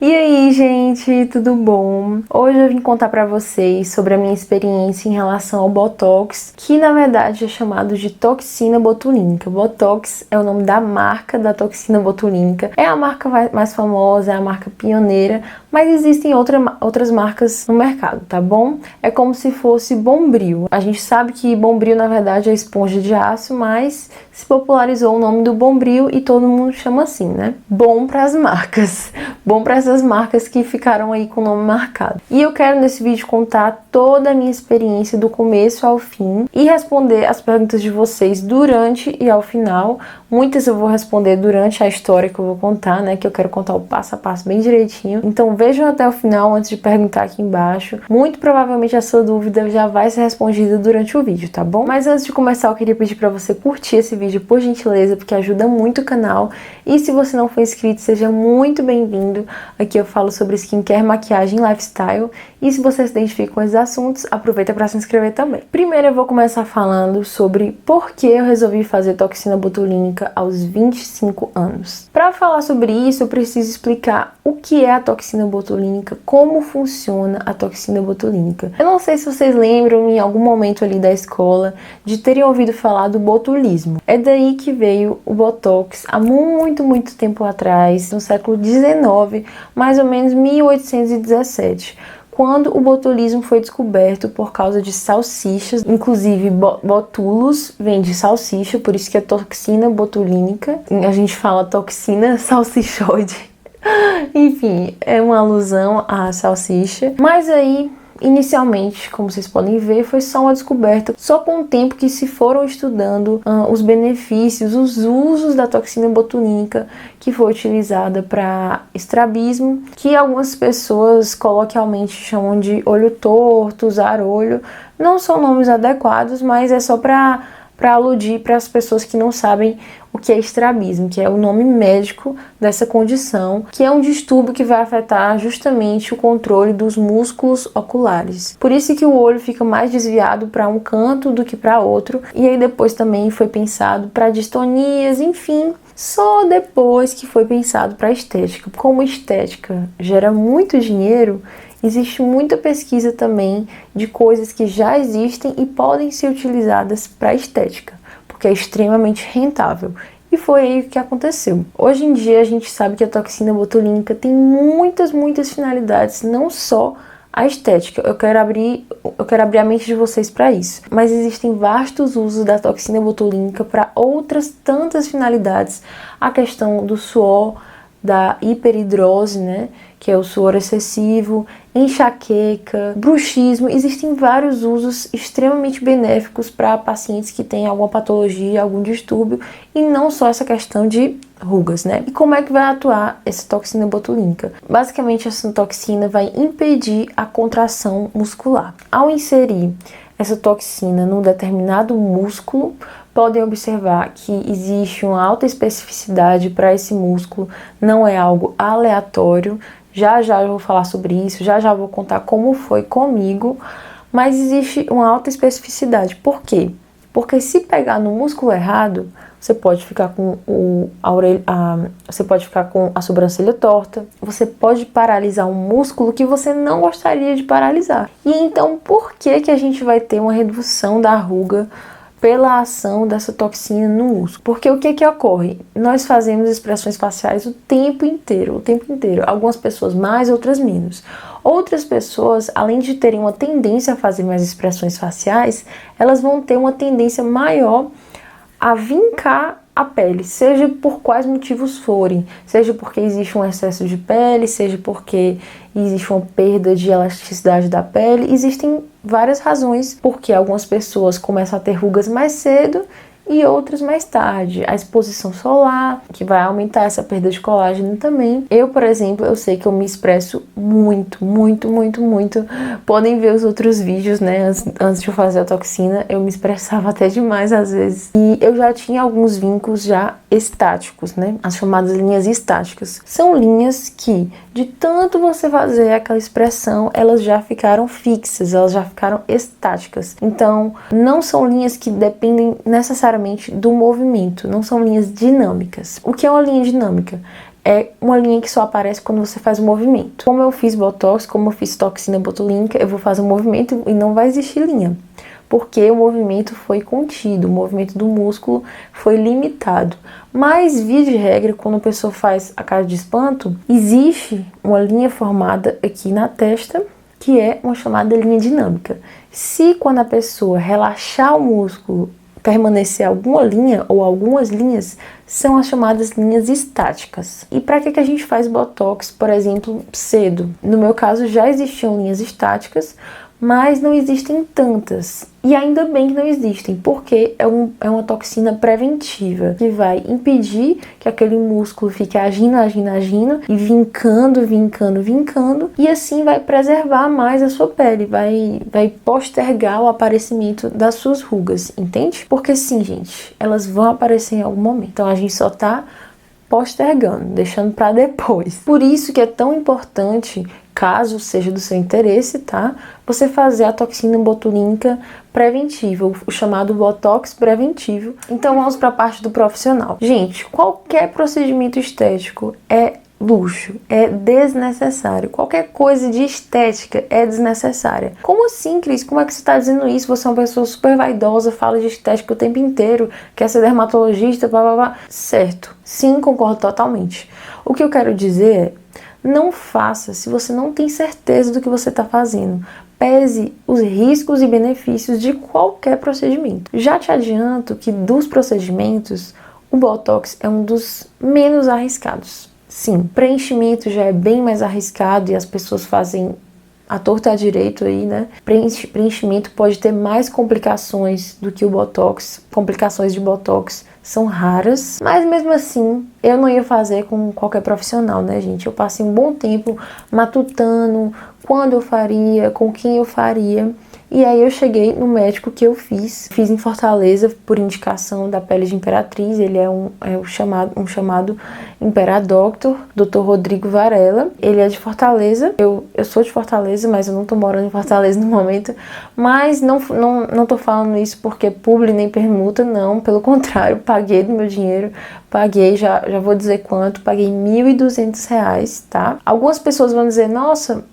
E aí, gente, tudo bom? Hoje eu vim contar pra vocês sobre a minha experiência em relação ao Botox, que na verdade é chamado de toxina botulínica. Botox é o nome da marca da toxina botulínica. É a marca mais famosa, é a marca pioneira, mas existem outras marcas no mercado, tá bom? É como se fosse Bombril. A gente sabe que Bombril na verdade é esponja de aço, mas se popularizou o nome do Bombril e todo mundo chama assim, né? Bom pras marcas. Bom para essas marcas que ficaram aí com o nome marcado. E eu quero nesse vídeo contar toda a minha experiência do começo ao fim e responder as perguntas de vocês durante e ao final. Muitas eu vou responder durante a história que eu vou contar, né? Que eu quero contar o passo a passo bem direitinho. Então vejam até o final antes de perguntar aqui embaixo. Muito provavelmente a sua dúvida já vai ser respondida durante o vídeo, tá bom? Mas antes de começar eu queria pedir para você curtir esse vídeo por gentileza, porque ajuda muito o canal. E se você não for inscrito, seja muito bem-vindo. Aqui eu falo sobre skincare, maquiagem e lifestyle. E se você se identifica com esses assuntos, aproveita para se inscrever também. Primeiro eu vou começar falando sobre por que eu resolvi fazer toxina botulínica aos 25 anos. Para falar sobre isso, eu preciso explicar o que é a toxina botulínica, como funciona a toxina botulínica. Eu não sei se vocês lembram em algum momento ali da escola de terem ouvido falar do botulismo. É daí que veio o Botox há muito tempo atrás, no século XIX, mais ou menos 1817. Quando o botulismo foi descoberto por causa de salsichas, inclusive botulos vem de salsicha, por isso que é toxina botulínica. A gente fala toxina salsichoide. Enfim, é uma alusão à salsicha. Mas aí, inicialmente, como vocês podem ver, foi só uma descoberta. Só com o tempo que se foram estudando os benefícios, os usos da toxina botulínica, que foi utilizada para estrabismo, que algumas pessoas coloquialmente chamam de olho torto, usar olho. Não são nomes adequados, mas é só para aludir para as pessoas que não sabem o que é estrabismo, que é o nome médico dessa condição, que é um distúrbio que vai afetar justamente o controle dos músculos oculares. Por isso que o olho fica mais desviado para um canto do que para outro, e aí depois também foi pensado para distonias, enfim, só depois que foi pensado para estética. Como estética gera muito dinheiro, existe muita pesquisa também de coisas que já existem e podem ser utilizadas para estética, porque é extremamente rentável. E foi aí o que aconteceu. Hoje em dia a gente sabe que a toxina botulínica tem muitas finalidades, não só a estética. Eu quero abrir a mente de vocês para isso. Mas existem vastos usos da toxina botulínica para outras tantas finalidades. A questão do suor, da hiperidrose, né, que é o suor excessivo, enxaqueca, bruxismo. Existem vários usos extremamente benéficos para pacientes que têm alguma patologia, algum distúrbio, e não só essa questão de rugas, né? E como é que vai atuar essa toxina botulínica? Basicamente, essa toxina vai impedir a contração muscular. Ao inserir essa toxina num determinado músculo, podem observar que existe uma alta especificidade para esse músculo, não é algo aleatório. Já eu vou falar sobre isso, já vou contar como foi comigo, mas existe uma alta especificidade. Por quê? Porque se pegar no músculo errado, você pode ficar com você pode ficar com a sobrancelha torta, você pode paralisar um músculo que você não gostaria de paralisar. E então, por que a gente vai ter uma redução da ruga pela ação dessa toxina no músculo? Porque o que ocorre? Nós fazemos expressões faciais o tempo inteiro. Algumas pessoas mais, outras menos. Outras pessoas, além de terem uma tendência a fazer mais expressões faciais, elas vão ter uma tendência maior a vincar a pele, seja por quais motivos forem, seja porque existe um excesso de pele, seja porque existe uma perda de elasticidade da pele. Existem várias razões porque algumas pessoas começam a ter rugas mais cedo e outras mais tarde. A exposição solar, que vai aumentar essa perda de colágeno também. Eu, por exemplo, eu sei que eu me expresso muito. Podem ver os outros vídeos, né? Antes de eu fazer a toxina, eu me expressava até demais às vezes. E eu já tinha alguns vincos já estáticos, né? As chamadas linhas estáticas. São linhas que, de tanto você fazer aquela expressão, elas já ficaram fixas, elas já ficaram estáticas. Então, não são linhas que dependem necessariamente do movimento, não são linhas dinâmicas. O que é uma linha dinâmica? é uma linha que só aparece quando você faz um movimento. Como eu fiz Botox, como eu fiz toxina botulínica, eu vou fazer um movimento e não vai existir linha. Porque o movimento foi contido, o movimento do músculo foi limitado. Mas, via de regra, quando a pessoa faz a cara de espanto, existe uma linha formada aqui na testa, que é uma chamada linha dinâmica. Se quando a pessoa relaxar o músculo, permanecer alguma linha ou algumas linhas, são as chamadas linhas estáticas. E para que a gente faz Botox, por exemplo, cedo? No meu caso já existiam linhas estáticas, mas não existem tantas. E ainda bem que não existem, porque é uma toxina preventiva, que vai impedir que aquele músculo fique agindo e vincando, e assim vai preservar mais a sua pele, vai postergar o aparecimento das suas rugas, entende? Porque sim, gente, elas vão aparecer em algum momento. Então a gente só tá postergando, deixando para depois. Por isso que é tão importante, caso seja do seu interesse, tá? Você fazer a toxina botulínica preventiva, o chamado Botox preventivo. Então vamos para a parte do profissional. Gente, qualquer procedimento estético é luxo, é desnecessário. Qualquer coisa de estética é desnecessária. Como assim, Cris? Como é que você está dizendo isso? Você é uma pessoa super vaidosa, fala de estética o tempo inteiro, quer ser dermatologista, blá blá blá. Certo, sim, concordo totalmente. O que eu quero dizer é, não faça se você não tem certeza do que você está fazendo. Pese os riscos e benefícios de qualquer procedimento. Já te adianto que dos procedimentos, o Botox é um dos menos arriscados. Sim, preenchimento já é bem mais arriscado e as pessoas fazem à torta e à direito aí, né? Preenchimento pode ter mais complicações do que o Botox. Complicações de Botox são raras, mas mesmo assim eu não ia fazer com qualquer profissional, né, gente? Eu passei um bom tempo matutando quando eu faria, com quem eu faria. E aí eu cheguei no médico que eu fiz em Fortaleza por indicação da Pele de Imperatriz. Ele é um chamado Imperadoctor, Dr. Rodrigo Varela. Ele é de Fortaleza, eu sou de Fortaleza, mas eu não tô morando em Fortaleza no momento. Mas não tô falando isso porque é publi nem permuta, não. Pelo contrário, paguei do meu dinheiro, paguei, já vou dizer quanto, paguei R$1.200, tá? Algumas pessoas vão dizer, nossa,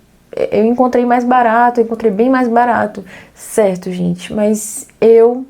eu encontrei mais barato, eu encontrei bem mais barato. Certo, gente, mas eu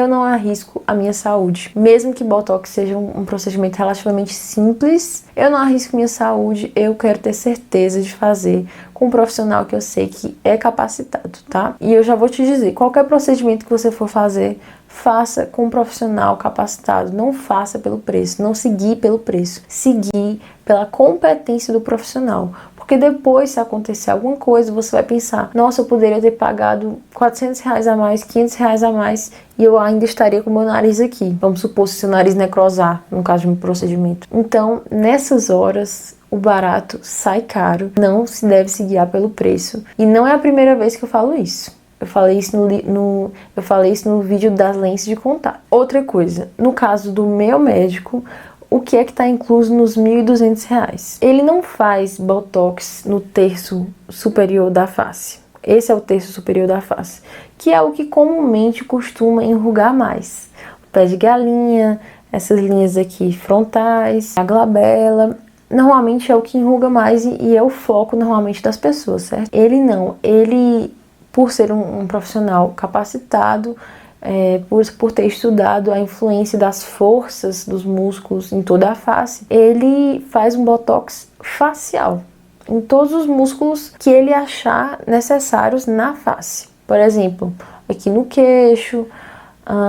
não arrisco a minha saúde. Mesmo que Botox seja um procedimento relativamente simples, eu não arrisco minha saúde, eu quero ter certeza de fazer com um profissional que eu sei que é capacitado, tá? E eu já vou te dizer, qualquer procedimento que você for fazer, faça com um profissional capacitado, não faça pelo preço, não seguir pelo preço, seguir pela competência do profissional. Porque depois, se acontecer alguma coisa, você vai pensar, nossa, eu poderia ter pagado R$400 a mais, R$500 a mais, e eu ainda estaria com o meu nariz aqui. Vamos supor, se o nariz necrosar, no caso de um procedimento. Então, nessas horas, o barato sai caro, não se deve se guiar pelo preço. E não é a primeira vez que eu falo isso. Eu falei isso no vídeo das lentes de contato. Outra coisa, no caso do meu médico, o que é que está incluso nos R$1.200? Ele não faz Botox no terço superior da face. Esse é o terço superior da face, que é o que comumente costuma enrugar mais. O pé de galinha, essas linhas aqui frontais, a glabela, normalmente é o que enruga mais e é o foco normalmente das pessoas, certo? Ele não, ele, por ser um profissional capacitado, por ter estudado a influência das forças dos músculos em toda a face, ele faz um Botox facial em todos os músculos que ele achar necessários na face. Por exemplo, aqui no queixo,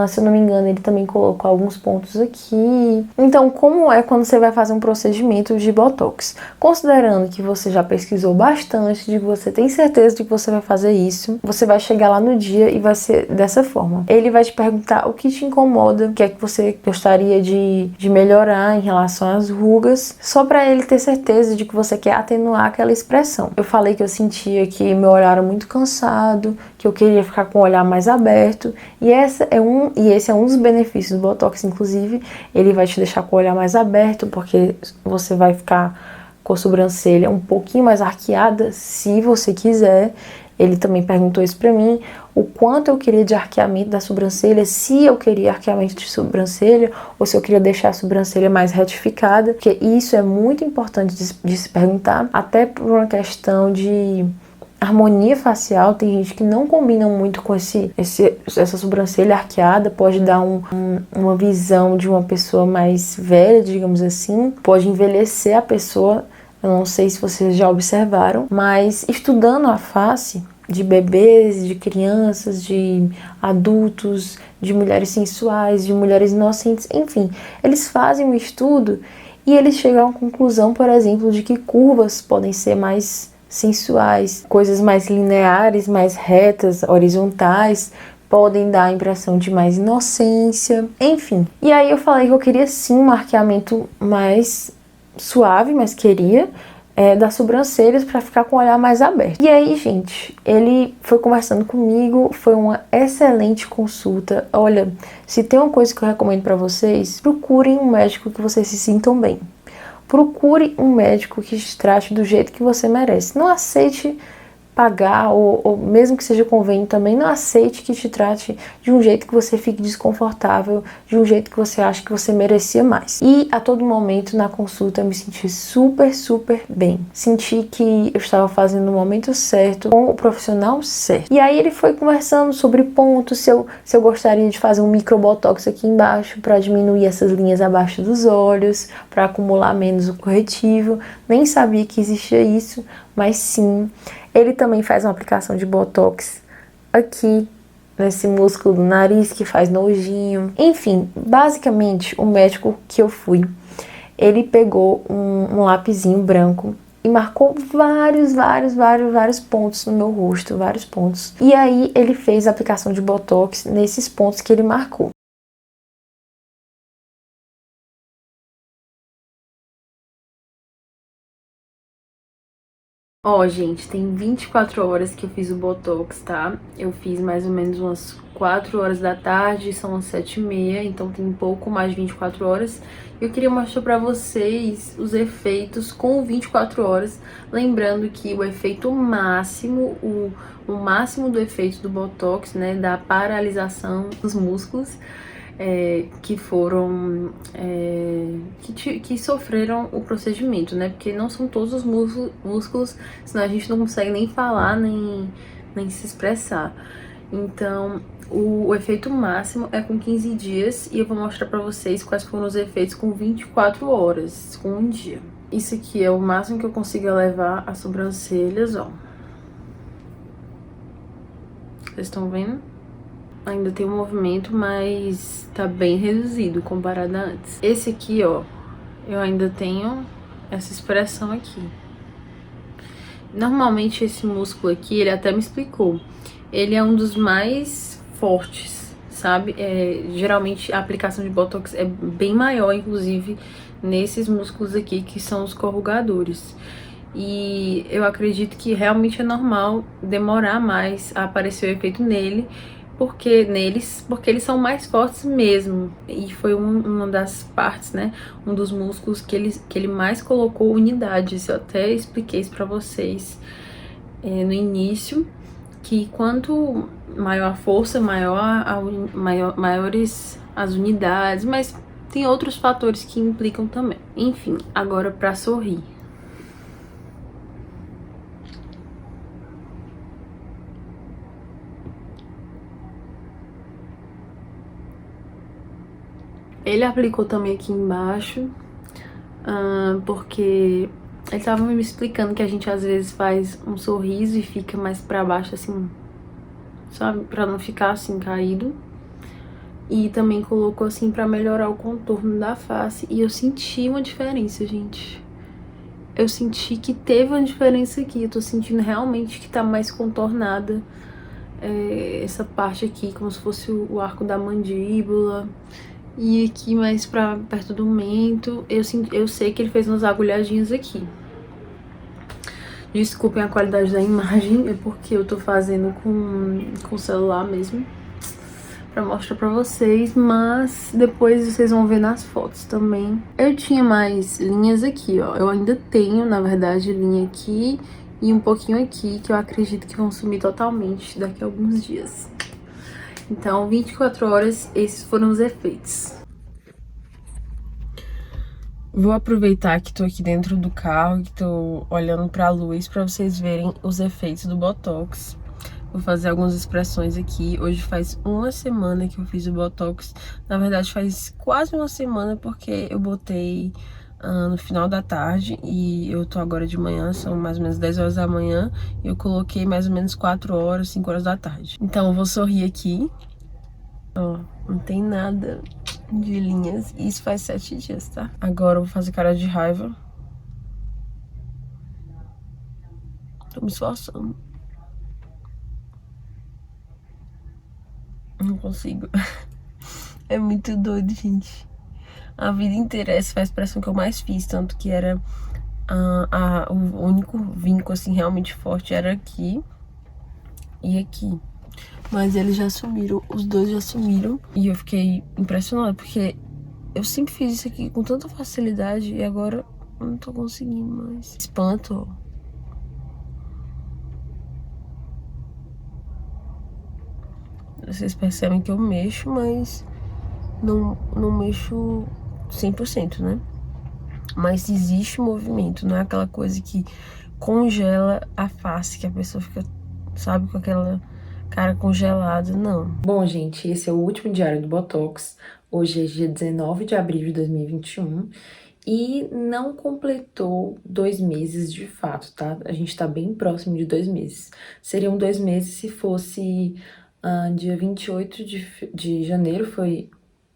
se eu não me engano, ele também colocou alguns pontos aqui. Então, como é quando você vai fazer um procedimento de Botox? Considerando que você já pesquisou bastante, de que você tem certeza de que você vai fazer isso, você vai chegar lá no dia e vai ser dessa forma. Ele vai te perguntar o que te incomoda, o que é que você gostaria de melhorar em relação às rugas, só para ele ter certeza de que você quer atenuar aquela expressão. Eu falei que eu sentia que meu olhar era muito cansado, que eu queria ficar com o olhar mais aberto, e esse é um dos benefícios do Botox, inclusive. Ele vai te deixar com o olhar mais aberto, porque você vai ficar com a sobrancelha um pouquinho mais arqueada, se você quiser. Ele também perguntou isso pra mim, o quanto eu queria de arqueamento da sobrancelha, se eu queria arqueamento de sobrancelha ou se eu queria deixar a sobrancelha mais retificada, porque isso é muito importante de se perguntar, até por uma questão de harmonia facial. Tem gente que não combina muito com essa sobrancelha arqueada, pode dar uma visão de uma pessoa mais velha, digamos assim, pode envelhecer a pessoa. Eu não sei se vocês já observaram, mas estudando a face de bebês, de crianças, de adultos, de mulheres sensuais, de mulheres inocentes, enfim, eles fazem um estudo e eles chegam à conclusão, por exemplo, de que curvas podem ser mais sensuais, coisas mais lineares, mais retas, horizontais, podem dar a impressão de mais inocência, enfim. E aí eu falei que eu queria sim um arqueamento mais suave, mas queria das sobrancelhas para ficar com o olhar mais aberto. E aí, gente, ele foi conversando comigo, foi uma excelente consulta. Olha, se tem uma coisa que eu recomendo para vocês, procurem um médico que vocês se sintam bem. Procure um médico que te trate do jeito que você merece. Não aceite pagar, ou mesmo que seja convênio também, não aceite que te trate de um jeito que você fique desconfortável, de um jeito que você acha que você merecia mais. E a todo momento na consulta eu me senti super, super bem. Senti que eu estava fazendo o momento certo, com o profissional certo. E aí ele foi conversando sobre pontos, se eu gostaria de fazer um microbotox aqui embaixo para diminuir essas linhas abaixo dos olhos, para acumular menos o corretivo. Nem sabia que existia isso, mas sim. Ele também faz uma aplicação de botox aqui, nesse músculo do nariz que faz nojinho. Enfim, basicamente, o médico que eu fui, ele pegou um lapisinho branco e marcou vários pontos no meu rosto, vários pontos. E aí ele fez a aplicação de botox nesses pontos que ele marcou. Ó, gente, tem 24 horas que eu fiz o Botox, tá? Eu fiz mais ou menos umas 4 horas da tarde, são umas 7h30, então tem um pouco mais de 24 horas. Eu queria mostrar pra vocês os efeitos com 24 horas, lembrando que o efeito máximo, o máximo do efeito do Botox, né, da paralisação dos músculos, que foram que sofreram o procedimento, né? Porque não são todos os músculos, senão a gente não consegue nem falar, nem se expressar. Então, o efeito máximo é com 15 dias e eu vou mostrar pra vocês quais foram os efeitos com 24 horas, com um dia. Isso aqui é o máximo que eu consigo levar as sobrancelhas, ó. Vocês estão vendo? Ainda tem um movimento, mas tá bem reduzido comparado a antes. Esse aqui, ó, eu ainda tenho essa expressão aqui. Normalmente esse músculo aqui, ele até me explicou, ele é um dos mais fortes, sabe? Geralmente a aplicação de Botox é bem maior, inclusive, nesses músculos aqui, que são os corrugadores. E eu acredito que realmente é normal demorar mais a aparecer o efeito nele, porque eles são mais fortes mesmo. E foi uma das partes, né, um dos músculos que ele mais colocou unidades. Eu até expliquei isso pra vocês no início, que quanto maior a força, maiores as unidades, mas tem outros fatores que implicam também. Enfim, agora pra sorrir. Ele aplicou também aqui embaixo, porque ele tava me explicando que a gente às vezes faz um sorriso e fica mais pra baixo, assim, sabe? Pra não ficar assim, caído. E também colocou assim pra melhorar o contorno da face. E eu senti uma diferença, gente. Eu senti que teve uma diferença aqui. Eu tô sentindo realmente que tá mais contornada. Essa parte aqui, como se fosse o arco da mandíbula. E aqui mais pra perto do mento, eu sei que ele fez umas agulhadinhas aqui. Desculpem a qualidade da imagem, é porque eu tô fazendo com o celular mesmo, pra mostrar pra vocês, mas depois vocês vão ver nas fotos também. Eu tinha mais linhas aqui, ó, eu ainda tenho, na verdade, linha aqui e um pouquinho aqui, que eu acredito que vão sumir totalmente daqui a alguns dias. Então, 24 horas, esses foram os efeitos. Vou aproveitar que tô aqui dentro do carro, que tô olhando pra luz, pra vocês verem os efeitos do Botox. Vou fazer algumas expressões aqui. Hoje faz uma semana que eu fiz o Botox. Na verdade, faz quase uma semana, porque eu botei no final da tarde e eu tô agora de manhã, são mais ou menos 10 horas da manhã. E eu coloquei mais ou menos 4 horas, 5 horas da tarde. Então, eu vou sorrir aqui. Ó, não tem nada de linhas. E isso faz 7 dias, tá? Agora eu vou fazer cara de raiva. Tô me esforçando. Não consigo. É muito doido, gente. A vida inteira essa foi a expressão que eu mais fiz. Tanto que era o único vinco, assim, realmente forte era aqui e aqui. Mas eles já sumiram, os dois já sumiram. E eu fiquei impressionada, porque eu sempre fiz isso aqui com tanta facilidade e agora eu não tô conseguindo mais. Espanto. Vocês percebem que eu mexo, mas não mexo 100%, né? Mas existe movimento, não é aquela coisa que congela a face, que a pessoa fica, sabe, com aquela cara congelada, não. Bom, gente, esse é o último diário do Botox. Hoje é dia 19 de abril de 2021 e não completou 2 meses de fato, tá? A gente tá bem próximo de 2 meses. Seriam 2 meses se fosse dia 28 de janeiro, foi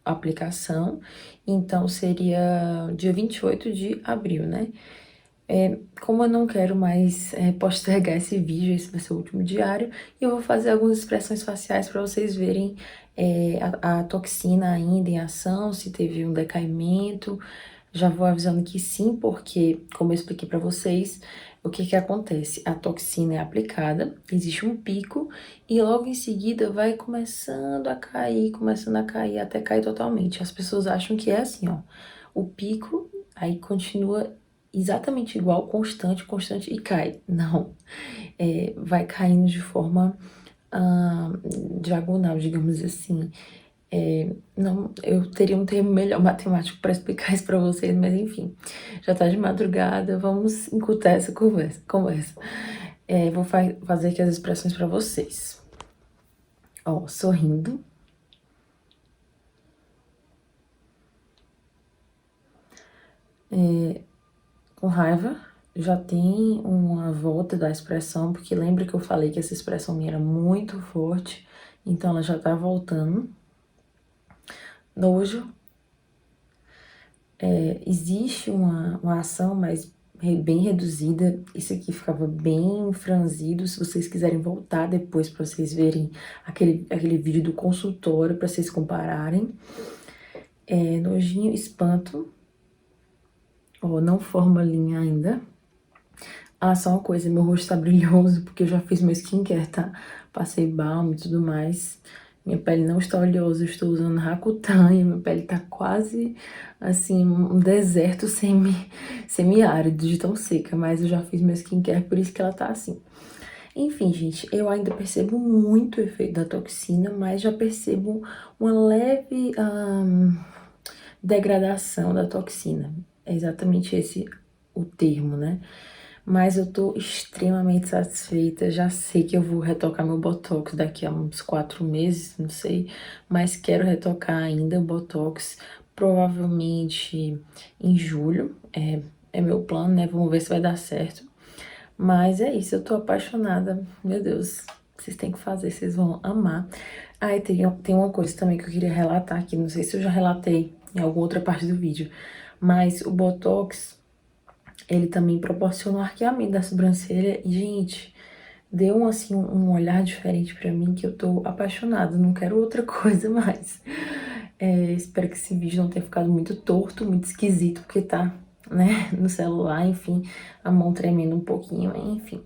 a aplicação, então seria dia 28 de abril, né? Como eu não quero mais postergar esse vídeo, esse vai ser o último diário, e eu vou fazer algumas expressões faciais para vocês verem a toxina ainda em ação, se teve um decaimento. Já vou avisando que sim, porque, como eu expliquei para vocês, o que acontece? A toxina é aplicada, existe um pico, e logo em seguida vai começando a cair, até cair totalmente. As pessoas acham que é assim, ó, o pico, aí continua exatamente igual, constante, e cai. Não, vai caindo de forma diagonal, digamos assim. Não, eu teria um termo melhor matemático para explicar isso para vocês, mas enfim, já tá de madrugada, vamos encurtar essa conversa. Vou fazer aqui as expressões para vocês. Ó, sorrindo. Com raiva. Já tem uma volta da expressão, porque lembra que eu falei que essa expressão minha era muito forte, então ela já tá voltando. Nojo. Existe uma ação, mas bem reduzida. Isso aqui ficava bem franzido. Se vocês quiserem voltar depois para vocês verem aquele vídeo do consultório, para vocês compararem. Nojinho, espanto. Ó, não forma linha ainda. Só uma coisa, meu rosto tá brilhoso, porque eu já fiz meu skincare, tá? Passei balm e tudo mais. Minha pele não está oleosa, eu estou usando Rakutan e minha pele tá quase, assim, um deserto semi-árido, de tão seca. Mas eu já fiz meu skincare, por isso que ela tá assim. Enfim, gente, eu ainda percebo muito o efeito da toxina, mas já percebo uma leve degradação da toxina. É exatamente esse o termo, né? Mas eu tô extremamente satisfeita, já sei que eu vou retocar meu Botox daqui a uns 4 meses, não sei, mas quero retocar ainda o Botox, provavelmente em julho, é meu plano, né? Vamos ver se vai dar certo. Mas é isso, eu tô apaixonada, meu Deus, vocês têm que fazer, vocês vão amar. E tem uma coisa também que eu queria relatar aqui, não sei se eu já relatei em alguma outra parte do vídeo, mas o Botox, ele também proporciona um arqueamento da sobrancelha e, gente, deu assim um olhar diferente pra mim que eu tô apaixonada, não quero outra coisa mais. Espero que esse vídeo não tenha ficado muito torto, muito esquisito, porque tá, né, no celular, enfim, a mão tremendo um pouquinho, enfim.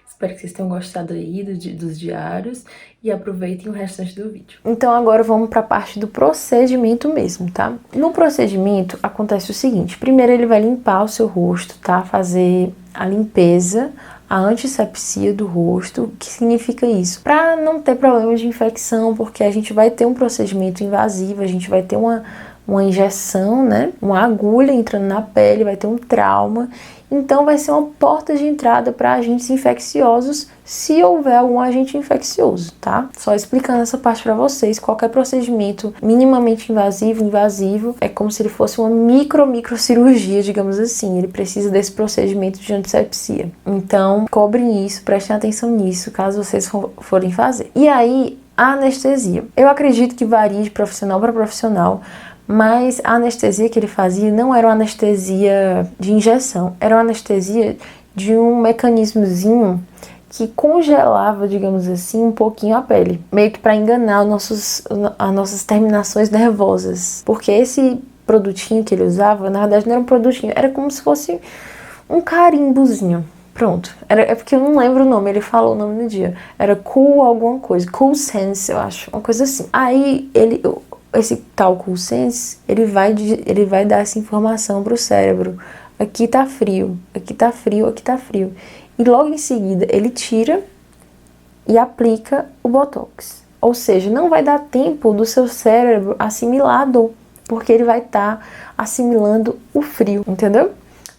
Espero que vocês tenham gostado aí dos diários e aproveitem o restante do vídeo. Então agora vamos para a parte do procedimento mesmo, tá? No procedimento acontece o seguinte, primeiro ele vai limpar o seu rosto, tá? Fazer a limpeza a antisepsia do rosto. O que significa isso? Para não ter problemas de infecção, porque a gente vai ter um procedimento invasivo, a gente vai ter uma injeção, né? Uma agulha entrando na pele, vai ter um trauma. Então vai ser uma porta de entrada para agentes infecciosos, se houver algum agente infeccioso, tá? Só explicando essa parte para vocês, qualquer procedimento minimamente invasivo, é como se ele fosse uma microcirurgia, digamos assim. Ele precisa desse procedimento de antisepsia. Então, cobrem isso, prestem atenção nisso, caso vocês forem fazer. E aí, a anestesia. Eu acredito que varia de profissional para profissional, mas a anestesia que ele fazia não era uma anestesia de injeção, era uma anestesia de um mecanismozinho que congelava, digamos assim, um pouquinho a pele, meio que para enganar as nossas terminações nervosas, porque esse produtinho que ele usava, na verdade não era um produtinho, era como se fosse um carimbozinho. Pronto, é porque eu não lembro o nome, ele falou o nome no dia, era Cool alguma coisa, Cool Sense, eu acho, uma coisa assim. Aí esse tal Cool Sense, ele vai dar essa informação pro cérebro. Aqui tá frio, aqui tá frio, aqui tá frio. E logo em seguida ele tira e aplica o Botox. Ou seja, não vai dar tempo do seu cérebro assimilar a dor, porque ele vai estar assimilando o frio, entendeu?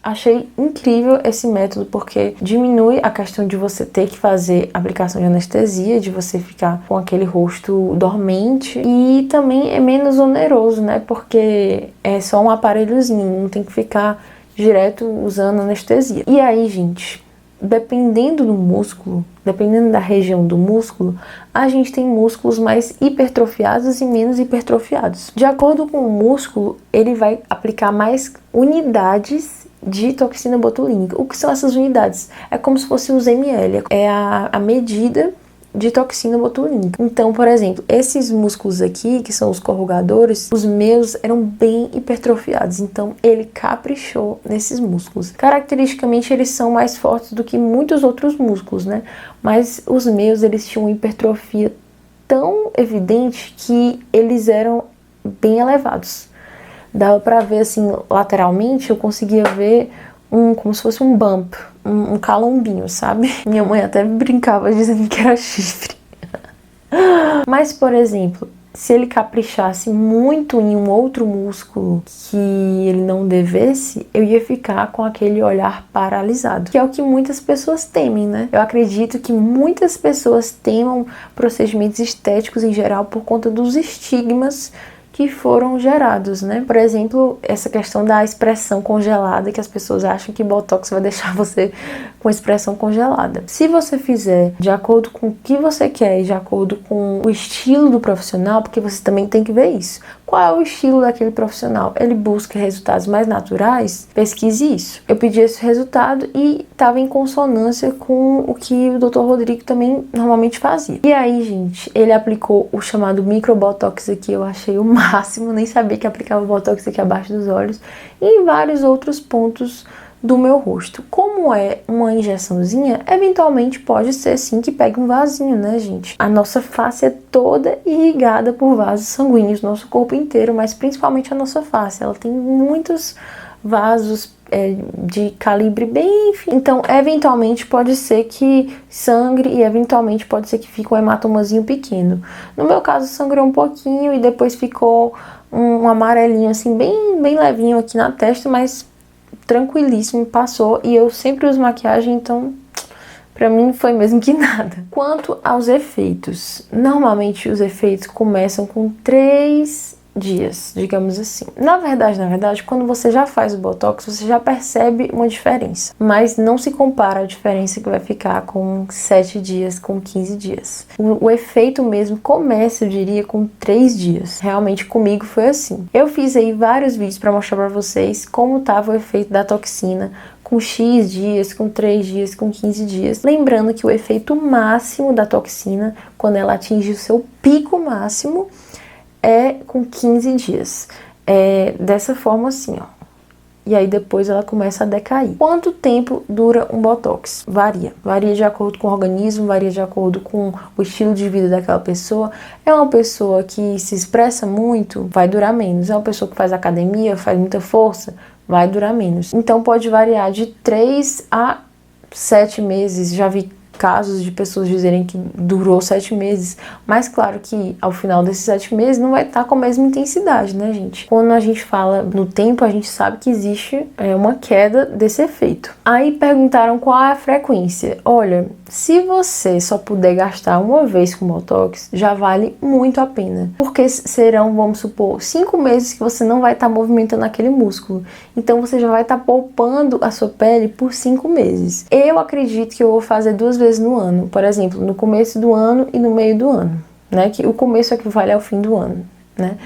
Achei incrível esse método porque diminui a questão de você ter que fazer aplicação de anestesia, de você ficar com aquele rosto dormente, e também é menos oneroso, né? Porque é só um aparelhozinho, não tem que ficar direto usando anestesia. E aí, gente, dependendo do músculo, dependendo da região do músculo, a gente tem músculos mais hipertrofiados e menos hipertrofiados. De acordo com o músculo, ele vai aplicar mais unidades de toxina botulínica. O que são essas unidades? É como se fosse os ml, é a medida de toxina botulínica. Então, por exemplo, esses músculos aqui, que são os corrugadores, os meus eram bem hipertrofiados, então ele caprichou nesses músculos. Caracteristicamente, eles são mais fortes do que muitos outros músculos, né? Mas os meus, eles tinham uma hipertrofia tão evidente que eles eram bem elevados. Dava pra ver assim, lateralmente, eu conseguia ver como se fosse um bump, um calombinho, sabe? Minha mãe até brincava dizendo que era chifre. Mas, por exemplo, se ele caprichasse muito em um outro músculo que ele não devesse, eu ia ficar com aquele olhar paralisado, que é o que muitas pessoas temem, né? Eu acredito que muitas pessoas temam procedimentos estéticos em geral por conta dos estigmas que foram gerados, né? Por exemplo, essa questão da expressão congelada, que as pessoas acham que Botox vai deixar você com expressão congelada. Se você fizer de acordo com o que você quer e de acordo com o estilo do profissional, porque você também tem que ver isso. Qual é o estilo daquele profissional? Ele busca resultados mais naturais? Pesquise isso. Eu pedi esse resultado e estava em consonância com o que o Dr. Rodrigo também normalmente fazia. E aí, gente, ele aplicou o chamado microbotox aqui, eu achei o máximo, nem sabia que aplicava botox aqui abaixo dos olhos, e em vários outros pontos do meu rosto. Como é uma injeçãozinha, eventualmente pode ser sim que pegue um vasinho, né, gente? A nossa face é toda irrigada por vasos sanguíneos, nosso corpo inteiro, mas principalmente a nossa face. Ela tem muitos vasos de calibre bem fino. Então, eventualmente pode ser que sangre e eventualmente pode ser que fique um hematomazinho pequeno. No meu caso, sangrou um pouquinho e depois ficou um amarelinho assim, bem levinho aqui na testa, mas tranquilíssimo, passou. E eu sempre uso maquiagem, então pra mim foi mesmo que nada. Quanto aos efeitos, normalmente os efeitos começam com 3 dias, digamos assim. Na verdade, quando você já faz o Botox, você já percebe uma diferença, mas não se compara a diferença que vai ficar com 7 dias, com 15 dias. O efeito mesmo começa, eu diria, com 3 dias. Realmente comigo foi assim. Eu fiz aí vários vídeos para mostrar para vocês como estava o efeito da toxina, com X dias, com 3 dias, com 15 dias. Lembrando que o efeito máximo da toxina, quando ela atinge o seu pico máximo, é com 15 dias. É dessa forma assim, ó. E aí depois ela começa a decair. Quanto tempo dura um Botox? Varia. Varia de acordo com o organismo, varia de acordo com o estilo de vida daquela pessoa. É uma pessoa que se expressa muito, vai durar menos. É uma pessoa que faz academia, faz muita força, vai durar menos. Então pode variar de 3 a 7 meses, já vi casos de pessoas dizerem que durou 7 meses, mas claro que ao final desses 7 meses não vai estar com a mesma intensidade, né, gente? Quando a gente fala no tempo, a gente sabe que existe uma queda desse efeito. Aí perguntaram qual é a frequência. Olha, se você só puder gastar uma vez com Botox, já vale muito a pena, porque serão, vamos supor, 5 meses que você não vai estar movimentando aquele músculo, então você já vai estar poupando a sua pele por 5 meses. Eu acredito que eu vou fazer 2 vezes no ano, por exemplo, no começo do ano e no meio do ano, né? Que o começo equivale ao fim do ano, né?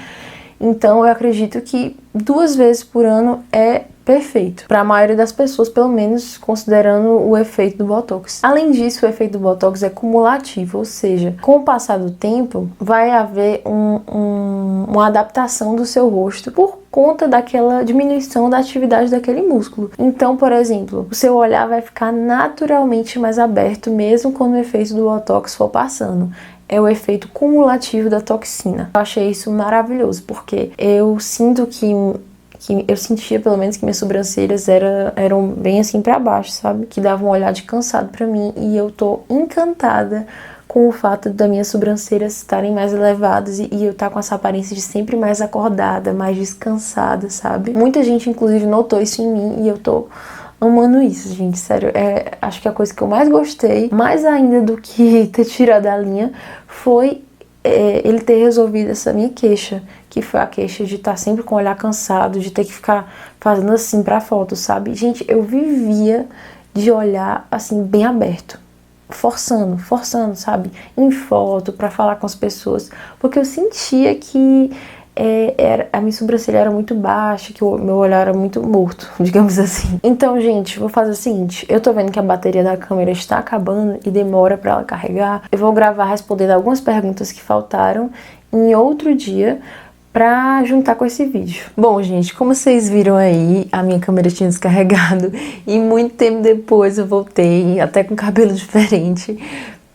Então eu acredito que 2 vezes por ano é perfeito para a maioria das pessoas, pelo menos considerando o efeito do Botox. Além disso, o efeito do Botox é cumulativo, ou seja, com o passar do tempo vai haver uma adaptação do seu rosto por conta daquela diminuição da atividade daquele músculo. Então, por exemplo, o seu olhar vai ficar naturalmente mais aberto mesmo quando o efeito do Botox for passando. É o efeito cumulativo da toxina. Eu achei isso maravilhoso, porque eu sinto que eu sentia pelo menos que minhas sobrancelhas eram bem assim pra baixo, sabe? Que davam um olhar de cansado pra mim, e eu tô encantada com o fato das minhas sobrancelhas estarem mais elevadas e eu estar com essa aparência de sempre mais acordada, mais descansada, sabe? Muita gente inclusive notou isso em mim e eu tô amando isso, gente, sério. Acho que a coisa que eu mais gostei, mais ainda do que ter tirado a linha, foi ele ter resolvido essa minha queixa, que foi a queixa de estar sempre com o olhar cansado, de ter que ficar fazendo assim pra foto, sabe? Gente, eu vivia de olhar assim bem aberto, forçando, sabe? Em foto, pra falar com as pessoas, porque eu sentia que a minha sobrancelha era muito baixa, que o meu olhar era muito morto, digamos assim. Então, gente, vou fazer o seguinte, eu tô vendo que a bateria da câmera está acabando e demora pra ela carregar. Eu vou gravar respondendo algumas perguntas que faltaram em outro dia pra juntar com esse vídeo. Bom, gente, como vocês viram aí, a minha câmera tinha descarregado e muito tempo depois eu voltei, até com cabelo diferente,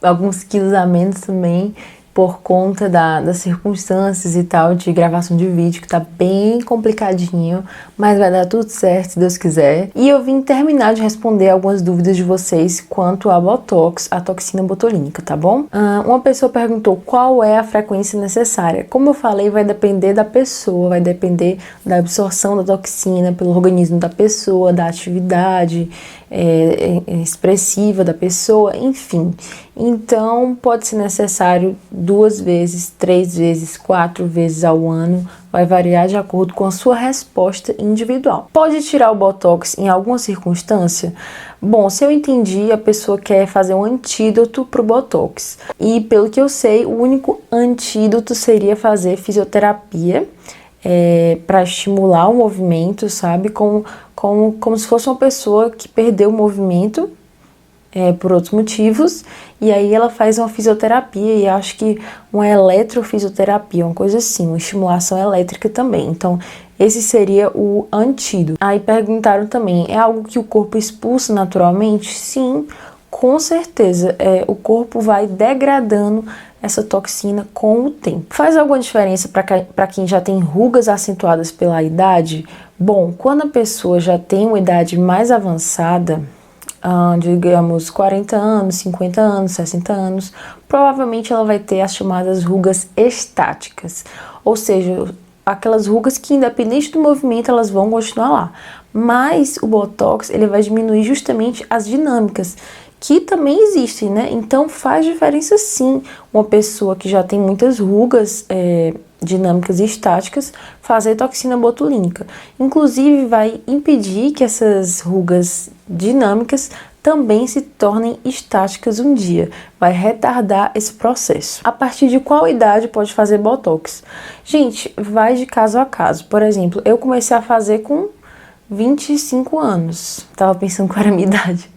alguns quilos a menos também, por conta das circunstâncias e tal de gravação de vídeo, que tá bem complicadinho, mas vai dar tudo certo se Deus quiser. E eu vim terminar de responder algumas dúvidas de vocês quanto a Botox, a toxina botulínica, tá bom? Uma pessoa perguntou qual é a frequência necessária. Como eu falei, vai depender da pessoa, vai depender da absorção da toxina pelo organismo da pessoa, da atividade expressiva da pessoa, enfim. Então, pode ser necessário 2 vezes, 3 vezes, 4 vezes ao ano, vai variar de acordo com a sua resposta individual. Pode tirar o Botox em alguma circunstância? Bom, se eu entendi, a pessoa quer fazer um antídoto pro Botox. E pelo que eu sei, o único antídoto seria fazer fisioterapia, para estimular o movimento, sabe? Como se fosse uma pessoa que perdeu o movimento por outros motivos, e aí ela faz uma fisioterapia, e acho que uma eletrofisioterapia, uma coisa assim, uma estimulação elétrica também. Então, esse seria o antídoto. Aí perguntaram também, é algo que o corpo expulsa naturalmente? Sim, com certeza. O corpo vai degradando essa toxina com o tempo. Faz alguma diferença para quem já tem rugas acentuadas pela idade? Bom, quando a pessoa já tem uma idade mais avançada, digamos 40 anos, 50 anos, 60 anos, provavelmente ela vai ter as chamadas rugas estáticas, ou seja, aquelas rugas que independente do movimento elas vão continuar lá, mas o Botox ele vai diminuir justamente as dinâmicas, que também existem, né? Então faz diferença sim uma pessoa que já tem muitas rugas dinâmicas e estáticas fazer toxina botulínica. Inclusive vai impedir que essas rugas dinâmicas também se tornem estáticas um dia. Vai retardar esse processo. A partir de qual idade pode fazer Botox? Gente, vai de caso a caso. Por exemplo, eu comecei a fazer com 25 anos. Tava pensando qual era a minha idade.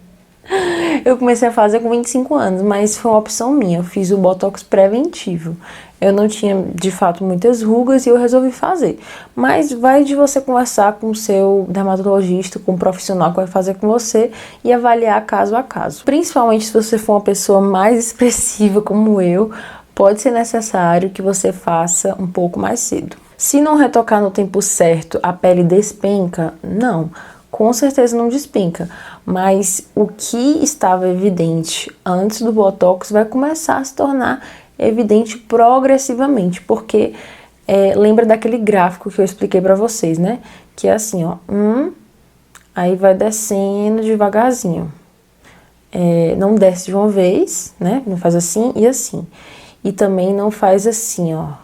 Eu comecei a fazer com 25 anos, mas foi uma opção minha. Eu fiz o Botox preventivo. Eu não tinha, de fato, muitas rugas e eu resolvi fazer. Mas vai de você conversar com o seu dermatologista, com o profissional que vai fazer com você e avaliar caso a caso. Principalmente se você for uma pessoa mais expressiva como eu, pode ser necessário que você faça um pouco mais cedo. Se não retocar no tempo certo, a pele despenca? Não. com certeza não despenca, mas o que estava evidente antes do Botox vai começar a se tornar evidente progressivamente, porque lembra daquele gráfico que eu expliquei pra vocês, né? Que é assim, ó, aí vai descendo devagarzinho. Não desce de uma vez, né? Não faz assim e assim. E também não faz assim, ó.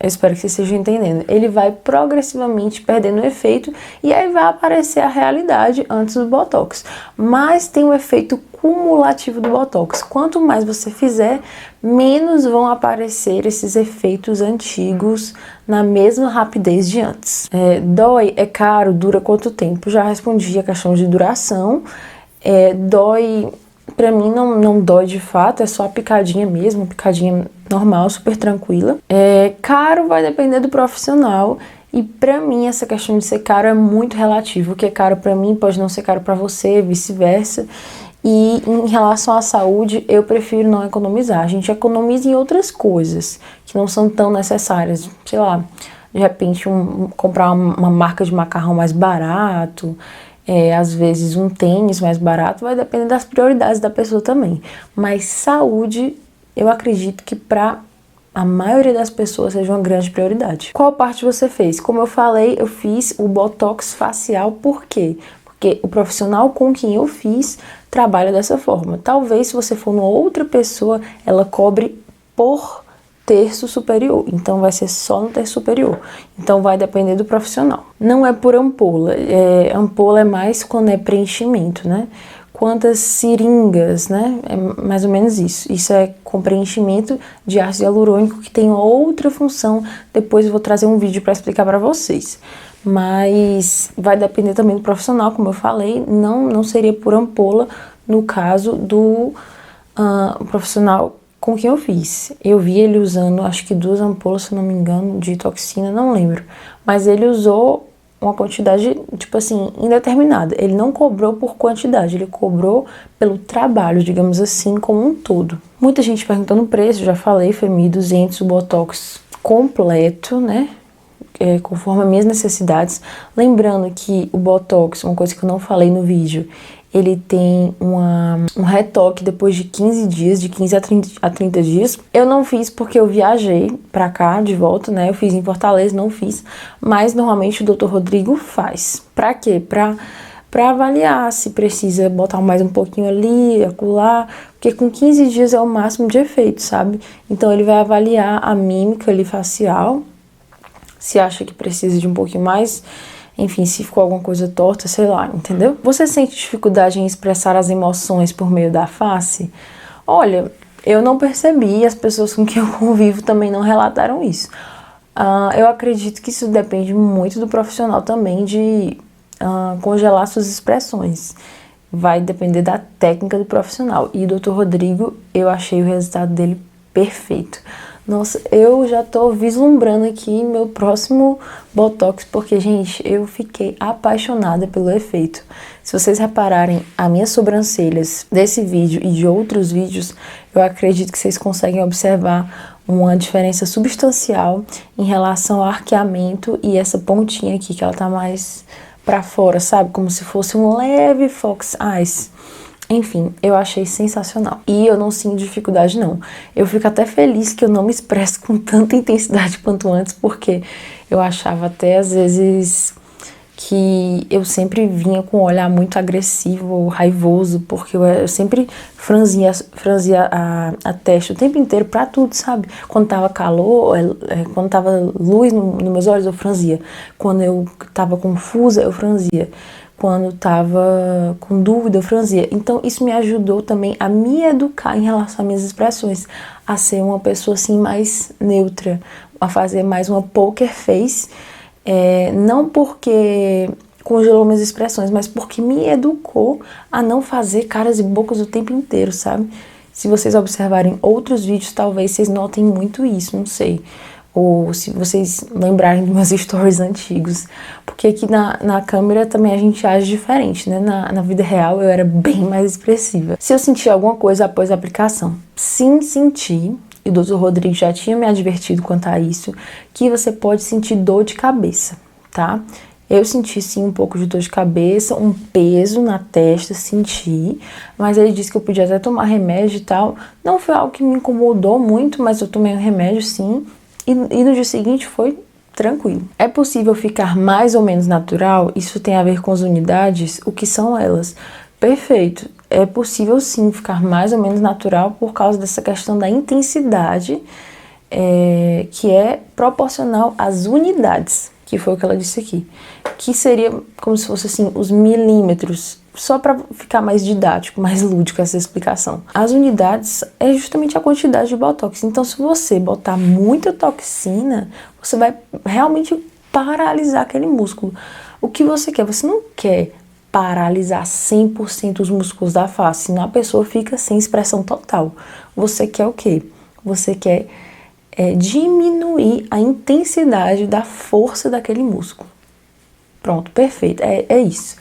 Eu espero que vocês estejam entendendo. Ele vai progressivamente perdendo o efeito e aí vai aparecer a realidade antes do Botox. Mas tem o efeito cumulativo do Botox. Quanto mais você fizer, menos vão aparecer esses efeitos antigos na mesma rapidez de antes. Dói, é caro, dura quanto tempo? Já respondi a questão de duração. Dói, pra mim não dói de fato, é só a picadinha mesmo, picadinha normal, super tranquila. Caro vai depender do profissional e pra mim essa questão de ser caro é muito relativo. O que é caro pra mim pode não ser caro pra você, vice-versa. E em relação à saúde, eu prefiro não economizar. A gente economiza em outras coisas que não são tão necessárias, sei lá, de repente comprar uma marca de macarrão mais barato. Às vezes um tênis mais barato, vai depender das prioridades da pessoa também. Mas saúde, eu acredito que para a maioria das pessoas seja uma grande prioridade. Qual parte você fez? Como eu falei, eu fiz o Botox facial, por quê? Porque o profissional com quem eu fiz trabalha dessa forma. Talvez se você for uma outra pessoa, ela cobre por terço superior, então vai ser só no terço superior, então vai depender do profissional. Não é por ampola, ampola é mais quando é preenchimento, né? Quantas seringas, né? É mais ou menos isso. Isso é com preenchimento de ácido hialurônico, que tem outra função, depois eu vou trazer um vídeo para explicar para vocês. Mas vai depender também do profissional, como eu falei, não seria por ampola no caso do profissional com quem eu fiz. Eu vi ele usando, acho que 2 ampolas, se não me engano, de toxina, não lembro. Mas ele usou uma quantidade, tipo assim, indeterminada. Ele não cobrou por quantidade, ele cobrou pelo trabalho, digamos assim, como um todo. Muita gente perguntando o preço, já falei, foi 1.200 o Botox completo, né? Conforme as minhas necessidades. Lembrando que o Botox, uma coisa que eu não falei no vídeo, ele tem um retoque depois de 15 dias, de 15 a 30 dias. Eu não fiz porque eu viajei pra cá, de volta, né? Eu fiz em Fortaleza, não fiz. Mas normalmente o Dr. Rodrigo faz. Pra quê? Pra avaliar se precisa botar mais um pouquinho ali, acolá. Porque com 15 dias é o máximo de efeito, sabe? Então ele vai avaliar a mímica ali facial. Se acha que precisa de um pouquinho mais... Enfim, se ficou alguma coisa torta, sei lá, entendeu? Você sente dificuldade em expressar as emoções por meio da face? Olha, eu não percebi e as pessoas com quem eu convivo também não relataram isso. Eu acredito que isso depende muito do profissional também de congelar suas expressões. Vai depender da técnica do profissional. E o Dr. Rodrigo, eu achei o resultado dele perfeito. Nossa, eu já tô vislumbrando aqui meu próximo Botox, porque, gente, eu fiquei apaixonada pelo efeito. Se vocês repararem as minhas sobrancelhas desse vídeo e de outros vídeos, eu acredito que vocês conseguem observar uma diferença substancial em relação ao arqueamento e essa pontinha aqui, que ela tá mais pra fora, sabe? Como se fosse um leve fox eyes. Enfim, eu achei sensacional. E eu não sinto dificuldade, não. Eu fico até feliz que eu não me expresso com tanta intensidade quanto antes, porque eu achava até, às vezes, que eu sempre vinha com um olhar muito agressivo ou raivoso, porque eu sempre franzia a testa o tempo inteiro pra tudo, sabe? Quando tava calor, quando tava luz nos meus olhos, eu franzia. Quando eu tava confusa, eu franzia. Quando tava com dúvida, eu franzia. Então, isso me ajudou também a me educar em relação às minhas expressões, a ser uma pessoa, assim, mais neutra, a fazer mais uma poker face, não porque congelou minhas expressões, mas porque me educou a não fazer caras e bocas o tempo inteiro, sabe? Se vocês observarem outros vídeos, talvez vocês notem muito isso, não sei. Ou se vocês lembrarem dos meus stories antigos. Porque aqui na câmera também a gente age diferente, né? Na vida real eu era bem mais expressiva. Se eu senti alguma coisa após a aplicação, sim, senti. E o Dr. Rodrigo já tinha me advertido quanto a isso, que você pode sentir dor de cabeça, tá? Eu senti sim um pouco de dor de cabeça, um peso na testa, senti, mas ele disse que eu podia até tomar remédio e tal. Não foi algo que me incomodou muito, mas eu tomei um remédio sim, e no dia seguinte foi tranquilo. É possível ficar mais ou menos natural? Isso tem a ver com as unidades? O que são elas? Perfeito. É possível sim ficar mais ou menos natural por causa dessa questão da intensidade, que é proporcional às unidades, que foi o que ela disse aqui. Que seria como se fosse assim, os milímetros, só para ficar mais didático, mais lúdico essa explicação. As unidades é justamente a quantidade de botox. Então, se você botar muita toxina, você vai realmente paralisar aquele músculo. O que você quer? Você não quer paralisar 100% os músculos da face, senão a pessoa fica sem expressão total. Você quer o quê? Você quer diminuir a intensidade da força daquele músculo. Pronto, perfeito, é isso.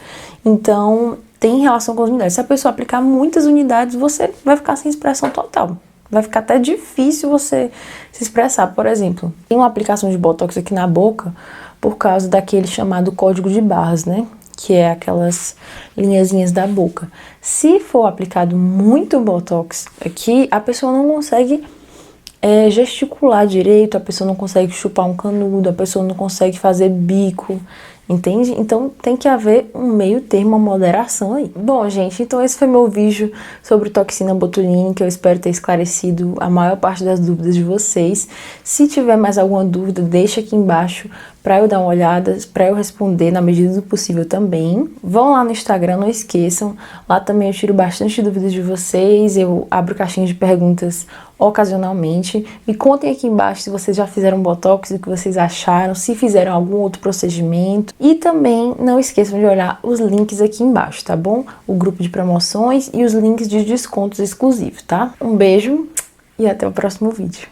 Então, tem relação com as unidades. Se a pessoa aplicar muitas unidades, você vai ficar sem expressão total. Vai ficar até difícil você se expressar. Por exemplo, tem uma aplicação de botox aqui na boca por causa daquele chamado código de barras, né? Que é aquelas linhazinhas da boca. Se for aplicado muito botox aqui, a pessoa não consegue gesticular direito, a pessoa não consegue chupar um canudo, a pessoa não consegue fazer bico, entende? Então tem que haver um meio termo, uma moderação aí. Bom, gente, então esse foi meu vídeo sobre toxina botulínica. Eu espero ter esclarecido a maior parte das dúvidas de vocês. Se tiver mais alguma dúvida, deixa aqui embaixo para eu dar uma olhada, para eu responder na medida do possível também. Vão lá no Instagram, não esqueçam. Lá também eu tiro bastante dúvidas de vocês, eu abro caixinhas de perguntas ocasionalmente. Me contem aqui embaixo se vocês já fizeram botox, o que vocês acharam, se fizeram algum outro procedimento. E também não esqueçam de olhar os links aqui embaixo, tá bom? O grupo de promoções e os links de descontos exclusivos, tá? Um beijo e até o próximo vídeo.